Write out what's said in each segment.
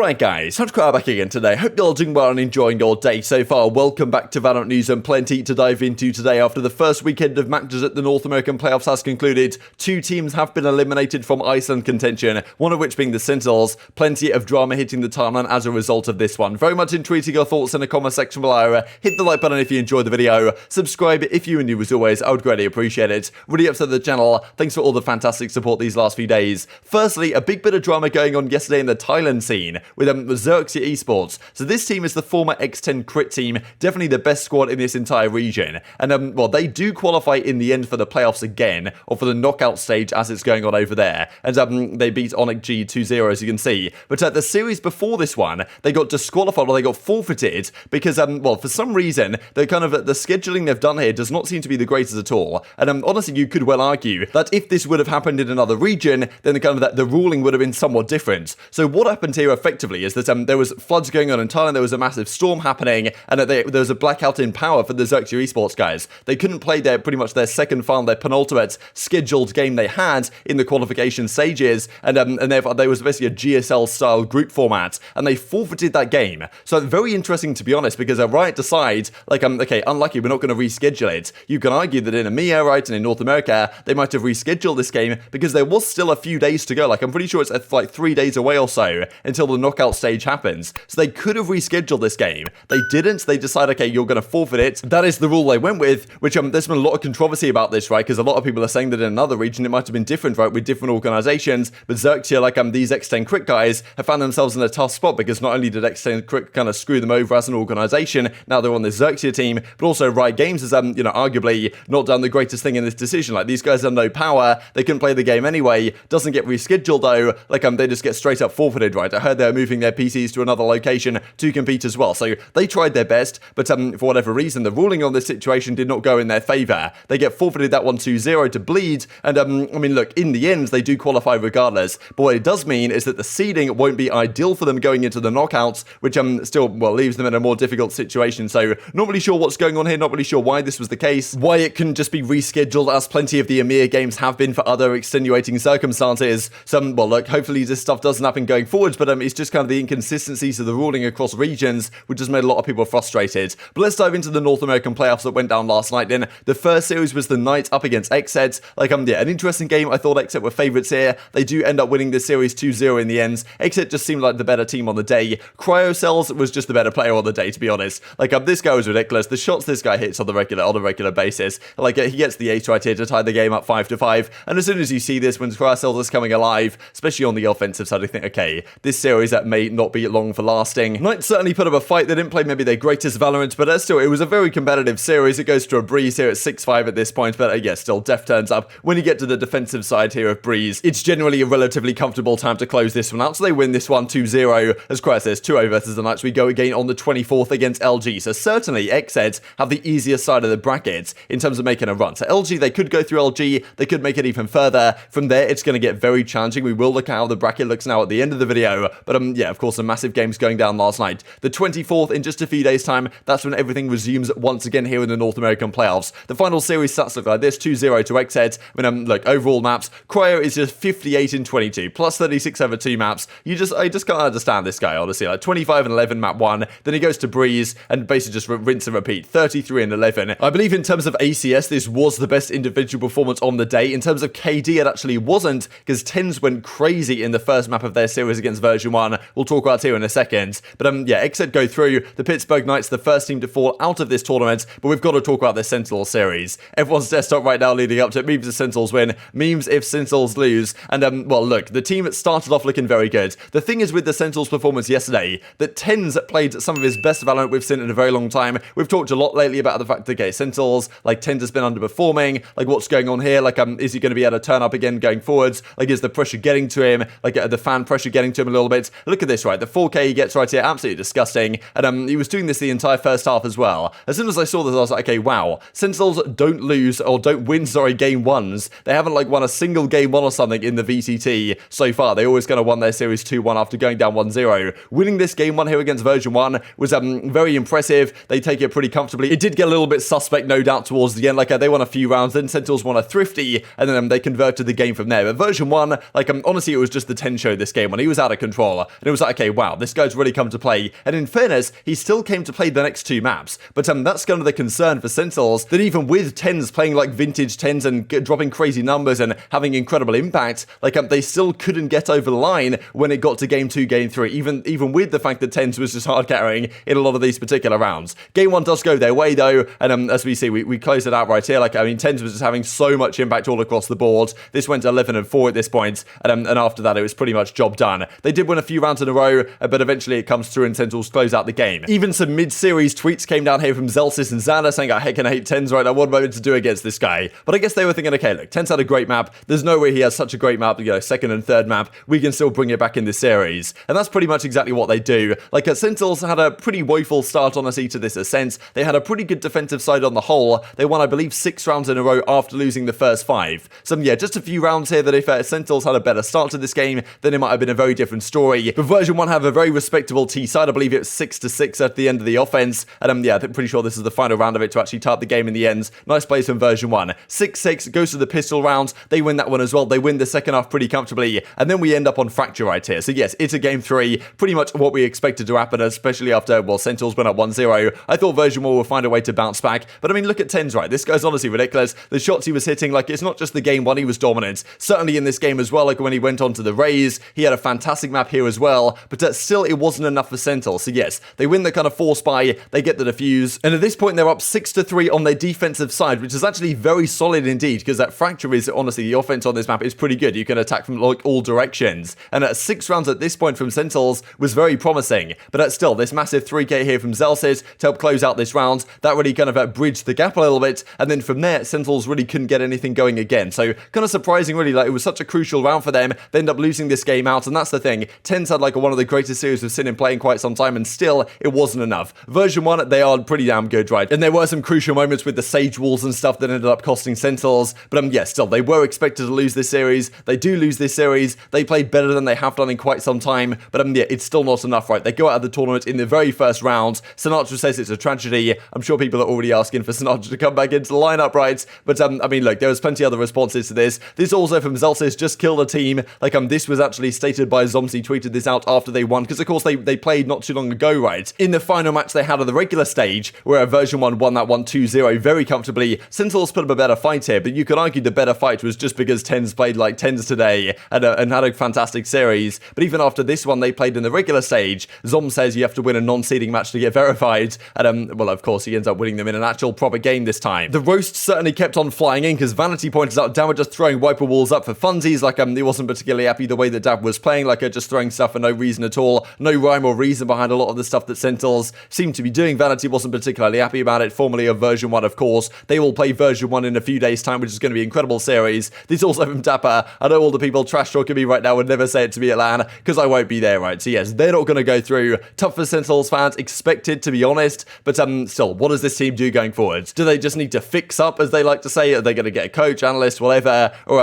Alright guys, TacticalRab back again today. Hope you're all doing well and enjoying your day so far. Welcome back to Valorant News and plenty to dive into today. After the first weekend of matches at the North American playoffs has concluded, two teams have been eliminated from Iceland contention, one of which being the Sentinels. Plenty of drama hitting the timeline as a result of this one. Very much intriguing your thoughts in the comment section below. Hit the like button if you enjoyed the video. Subscribe if you are new as always, I would greatly appreciate it. Really up to the channel, thanks for all the fantastic support these last few days. Firstly, a big bit of drama going on yesterday in the Thailand scene with Xerxia Esports. So this team is the former X10 crit team, definitely the best squad in this entire region. And well, they do qualify in the end for the playoffs again, or for the knockout stage as it's going on over there. And they beat Gen.G 2-0 as you can see. But the series before this one, they got disqualified or they got forfeited because, well, for some reason, the scheduling they've done here does not seem to be the greatest at all. And honestly, you could well argue that if this would have happened in another region, then the ruling would have been somewhat different. So what happened here effectively is that there was floods going on in Thailand, there was a massive storm happening, and there was a blackout in power for the Xerxia Esports guys. They couldn't play pretty much their second final, their penultimate scheduled game they had in the qualification stages, and there was basically a GSL-style group format, and they forfeited that game. So very interesting, to be honest, because Riot decide, okay, unlucky, we're not going to reschedule it. You can argue that in EMEA, right, and in North America, they might have rescheduled this game because there was still a few days to go. I'm pretty sure it's like 3 days away or so until the knockout stage happens. So they could have rescheduled this game. They didn't. They decided, okay, you're going to forfeit it. That is the rule they went with, which there's been a lot of controversy about this, right? Because a lot of people are saying that in another region it might have been different, right, with different organizations. But Xerxia, these X10 crit guys have found themselves in a tough spot because not only did X10 crit kind of screw them over as an organization, now they're on the Xerxia team, but also Riot Games has, arguably not done the greatest thing in this decision. These guys have no power. They couldn't play the game anyway. Doesn't get rescheduled though. They just get straight up forfeited, right? I heard they're moving their PCs to another location to compete as well. So they tried their best, but for whatever reason, the ruling on this situation did not go in their favor. They get forfeited that one 2-0 to bleed. And look, in the end, they do qualify regardless. But what it does mean is that the seeding won't be ideal for them going into the knockouts, which still, well, leaves them in a more difficult situation. So not really sure what's going on here. Not really sure why this was the case. Why it couldn't just be rescheduled, as plenty of the EMEA games have been for other extenuating circumstances. Well, look, hopefully this stuff doesn't happen going forwards, but it's just kind of the inconsistencies of the ruling across regions, which has made a lot of people frustrated. But let's dive into the North American playoffs that went down last night then. The first series was the Knight up against XSET. Yeah, an interesting game. I thought XSET were favourites here. They do end up winning this series 2-0 in the end. XSET just seemed like the better team on the day. CryoCells was just the better player on the day, to be honest. This guy was ridiculous. The shots this guy hits on a regular basis. He gets the ace right here to tie the game up 5-5. And as soon as you see this, when CryoCells is coming alive, especially on the offensive side, I think, okay, this series that may not be long for lasting. Knight certainly put up a fight. They didn't play maybe their greatest Valorant, but still, it was a very competitive series. It goes to a Breeze here at 6-5 at this point, but yeah, still, Dephh turns up. When you get to the defensive side here of Breeze, it's generally a relatively comfortable time to close this one out, so they win this one 2-0. As Cryo says, 2-0 versus the Knights. We go again on the 24th against LG, so certainly XSET have the easier side of the bracket in terms of making a run. So LG, they could go through LG, they could make it even further. From there, it's going to get very challenging. We will look at how the bracket looks now at the end of the video, but yeah, of course, some massive games going down last night. The 24th, in just a few days' time, that's when everything resumes once again here in the North American playoffs. The final series stats look like this, 2-0 to XSET. Look, overall maps, Cryo is just 58 in 22, plus 36 over 2 maps. I just can't understand this guy, honestly. 25 and 11 map 1, then he goes to Breeze, and basically just rinse and repeat, 33 and 11. I believe in terms of ACS, this was the best individual performance on the day. In terms of KD, it actually wasn't, because TenZ went crazy in the first map of their series against version 1. We'll talk about here in a second. But yeah, XSET go through. The Pittsburgh Knights, the first team to fall out of this tournament, but we've got to talk about the Sentinels series. Everyone's desktop right now leading up to it. Memes if Sentinels win, memes if Sentinels lose. And well, look, the team started off looking very good. The thing is with the Sentinels performance yesterday, that TenZ played some of his best Valorant we've seen in a very long time. We've talked a lot lately about the fact that, okay, Sentinels, TenZ has been underperforming. What's going on here? Is he going to be able to turn up again going forwards? Is the pressure getting to him? The fan pressure getting to him a little bit? Look at this, right? The 4K he gets right here, absolutely disgusting. And he was doing this the entire first half as well. As soon as I saw this, I was like, okay, wow. Sentinels don't lose, or don't win, game ones. They haven't won a single game 1 or something in the VCT so far. They always kind of won their series 2-1 after going down 1-0. Winning this game 1 here against version 1 was very impressive. They take it pretty comfortably. It did get a little bit suspect, no doubt, towards the end. They won a few rounds, then Sentinels won a thrifty, and then they converted the game from there. But version 1, honestly, it was just the TenZ show this game when he was out of control. and it was like, okay, wow, this guy's really come to play. And in fairness, he still came to play the next 2 maps. But that's kind of the concern for Sentinels, that even with TenZ playing like vintage TenZ and dropping crazy numbers and having incredible impact, like they still couldn't get over the line when it got to game 2, game 3, even with the fact that TenZ was just hard carrying in a lot of these particular rounds. Game 1 does go their way though, and as we see, we close it out right here. Like, I mean, TenZ was just having so much impact all across the board. This went 11-4 at this point, and after that, it was pretty much job done. They did win a few rounds in a row, but eventually it comes through and Sentinels close out the game. Even some mid-series tweets came down here from Xerxia and Xana saying, I heckin' hate TenZ right now, what am I meant to do against this guy? But I guess they were thinking, okay, look, TenZ had a great map. There's no way he has such a great map, second and third map. We can still bring it back in this series. And that's pretty much exactly what they do. Like, Sentinels had a pretty woeful start, honestly, to this ascent. They had a pretty good defensive side on the whole. They won, I believe, 6 rounds in a row after losing the first 5. So, yeah, just a few rounds here that if Sentinels had a better start to this game, then it might have been a very different story. But version 1 have a very respectable T side. I believe it was 6-6 at the end of the offense. And yeah, I'm pretty sure this is the final round of it to actually tie up the game in the end. Nice plays from version 1. 6-6 goes to the pistol rounds. They win that one as well. They win the second half pretty comfortably. And then we end up on Fracture right here. So yes, it's a game 3. Pretty much what we expected to happen, especially after, well, Sentinels went up 1-0. I thought version 1 would find a way to bounce back. But I mean, look at TenZ, right? This guy's honestly ridiculous. The shots he was hitting, like, it's not just the game 1 he was dominant. Certainly in this game as well, like when he went on to the Rays, he had a fantastic map here as well. But still, it wasn't enough for Sentinels. So yes, they win the kind of force buy, they get the defuse. And at this point, they're up 6-3 on their defensive side, which is actually very solid indeed, because that Fracture is, honestly, the offense on this map is pretty good. You can attack from like all directions. And at 6 rounds at this point from Sentinels was very promising. But still, this massive 3k here from Xerxia to help close out this round, that really kind of bridged the gap a little bit. And then from there, Sentinels really couldn't get anything going again. So kind of surprising, really, like it was such a crucial round for them. They end up losing this game out, and that's the thing. TenZ had like one of the greatest series we've seen in play in quite some time, and still, it wasn't enough. Version 1, they are pretty damn good, right? And there were some crucial moments with the Sage Walls and stuff that ended up costing Sentinels, but yeah, still, they were expected to lose this series. They do lose this series. They played better than they have done in quite some time, but yeah, it's still not enough, right? They go out of the tournament in the very first round. Sinatraa says it's a tragedy. I'm sure people are already asking for Sinatraa to come back into the lineup, right? But I mean, look, there was plenty of other responses to this. This also from Xerxia, just kill the team. Like, this was actually stated by Zombs. He tweeted this out after they won, because of course they played not too long ago, right? In the final match they had on the regular stage, where version 1 won that one 2-0 very comfortably. Sentinels put up a better fight here, but you could argue the better fight was just because TenZ played like TenZ today and had a fantastic series. But even after this one they played in the regular stage, Zombs says you have to win a non-seeding match to get verified. And well, of course, he ends up winning them in an actual proper game this time. The roast certainly kept on flying in, because Vanity pointed out Dan were just throwing wiper walls up for funsies. Like, he wasn't particularly happy the way that Dapr was playing, like just throwing stuff for no reason at all. No rhyme or reason behind a lot of the stuff that Sentinels seemed to be doing. Vanity wasn't particularly happy about it. Formerly of version 1, of course. They will play version 1 in a few days' time, which is going to be an incredible series. This also from dapr. I know all the people trash talking me right now would never say it to me at LAN, because I won't be there, right? So yes, they're not going to go through. Tough for Sentinels fans, expected to be honest, but still, what does this team do going forward? Do they just need to fix up, as they like to say? Are they going to get a coach, analyst, whatever? Or,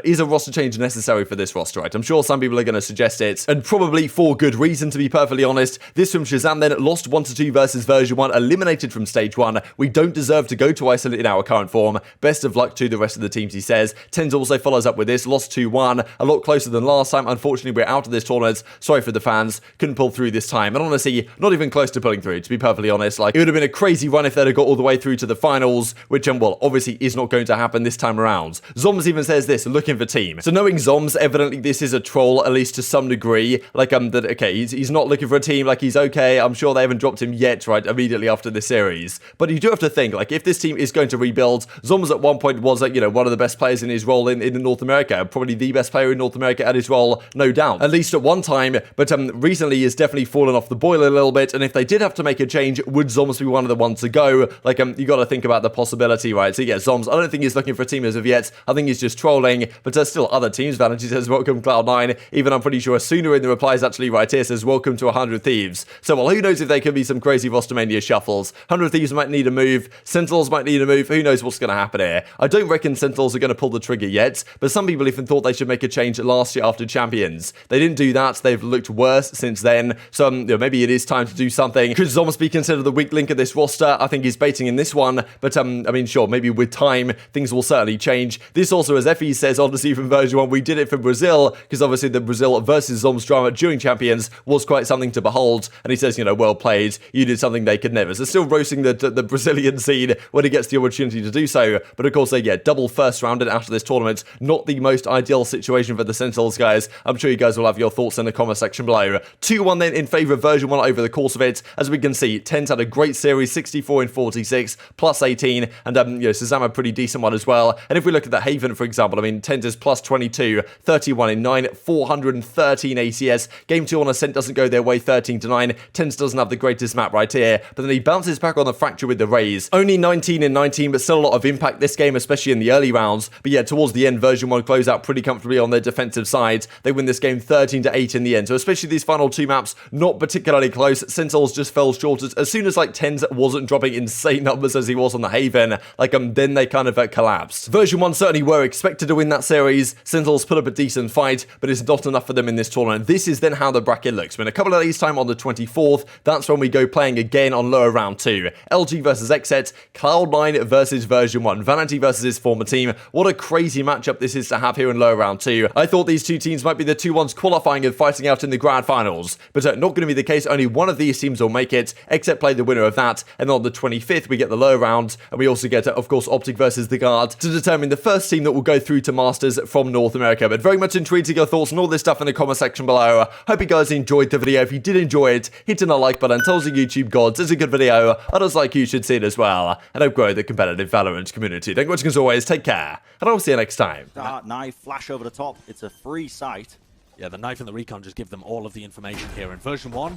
is a roster change necessary for this roster, right? I'm sure some people are going to suggest it, and probably for good reason, to be perfectly honest. This from ShahZaM then, lost 1-2 versus version 1, eliminated from stage 1. We don't deserve to go to Iceland in our current form. Best of luck to the rest of the teams, he says. TenZ also follows up with this, lost 2-1, a lot closer than last time. Unfortunately, we're out of this tournament. Sorry for the fans, couldn't pull through this time. And honestly, not even close to pulling through, to be perfectly honest. Like, it would have been a crazy run if they'd have got all the way through to the finals, which, well, obviously is not going to happen this time around. Zombs even says this, looking for team. So knowing Zombs, evidently this is a troll, at least to some degree. Like, that, okay, he's not looking for a team, like, he's okay. I'm sure they haven't dropped him yet, right, immediately after this series. But you do have to think, like, if this team is going to rebuild, Zombs at one point was, like, one of the best players in his role in North America. Probably the best player in North America at his role, no doubt. At least at one time, but recently has definitely fallen off the boil a little bit. And if they did have to make a change, would Zombs be one of the ones to go? Like, you got to think about the possibility, right? So yeah, Zombs, I don't think he's looking for a team as of yet. I think he's just trolling, but there's still other teams. Vanity says, welcome Cloud9. Even I'm pretty sure Asuna in the replies actually right here says, welcome to 100 Thieves. So, well, who knows if there could be some crazy rostermania shuffles. 100 Thieves might need a move. Sentinels might need a move. Who knows what's going to happen here? I don't reckon Sentinels are going to pull the trigger yet, but some people even thought they should make a change last year after Champions. They didn't do that. They've looked worse since then. So, maybe it is time to do something. Could Zombs be considered the weak link of this roster? I think he's baiting in this one, but I mean, sure, maybe with time, things will certainly change. This also, as Effie says, honestly, from version 1, we did it for Brazil, because obviously the Brazil versus Zombs drama during Champions was quite something to behold. And he says, you know, well played. You did something they could never. So still roasting the Brazilian scene when he gets the opportunity to do so. But of course, they get double first rounded out of this tournament. Not the most ideal situation for the Sentinels, guys. I'm sure you guys will have your thoughts in the comment section below. 2-1 then in favour of version 1 over the course of it. As we can see, TenZ had a great series, 64 in 46, plus 18. And, you know, ShahZaM a pretty decent one as well. And if we look at the Haven, for example, I mean, TenZ is plus 22, 31 in 9, 413 ACS. Game 2 on Ascent doesn't go their way, 13 to 9. TenZ doesn't have the greatest map right here, but then he bounces back on the Fracture with the Raze. Only 19 in 19, but still a lot of impact this game, especially in the early rounds. But yeah, towards the end, version 1 close out pretty comfortably on their defensive side. They win this game 13 to 8 in the end. So especially these final 2 maps, not particularly close. Sentinels just fell short as soon as like TenZ wasn't dropping insane numbers as he was on the Haven. Like then they kind of collapsed. Version 1 certainly were expected to win that series. Sentinels put up a decent fight, but it's not enough for them in this tournament. This is then how the bracket looks. In a couple of days time on the 24th, that's when we go playing again on lower round 2. LG versus XSET, Cloud9 versus version 1. Vanity versus his former team. What a crazy matchup this is to have here in lower round 2. I thought these two teams might be the 2 ones qualifying and fighting out in the grand finals, but not going to be the case. Only one of these teams will make it. XSET play the winner of that, and on the 25th we get the lower round, and we also get, of course, Optic versus the Guard to determine the first team that will go through to Masters from North America. But very much intrigued to your thoughts on all this stuff in the comment section below. Hope you guys enjoyed the video. If you did enjoy it, hitting a like button tells the YouTube gods it's a good video. Others like you should see it as well, and help grow the competitive Valorant community. Thank you for watching as always. Take care, and I'll see you next time. Knife, flash over the top. It's a free sight. Yeah, the knife and the recon just give them all of the information here. In version 1,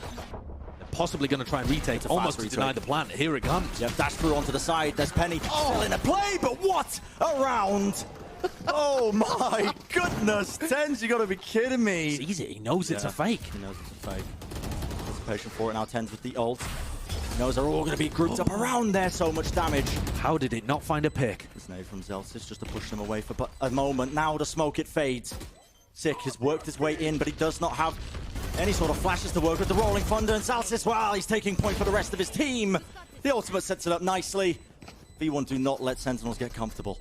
they're possibly going to try and retake almost to deny the plant. Here it comes. Yeah, dash through onto the side. There's Penny still in a play, but what a round! Oh my goodness, TenZ, you gotta be kidding me. It's easy. He knows it's a fake. He knows it's a fake. Anticipation for it now. TenZ with the ult. He knows they're all gonna be grouped up around there. So much damage. How did it not find a pick? This nade from Xerxia just to push them away for a moment. Now the smoke, it fades. Sick has worked his way in, but he does not have any sort of flashes to work with. The Rolling Thunder and Xerxia, well, he's taking point for the rest of his team. The ultimate sets it up nicely. V1 do not let Sentinels get comfortable.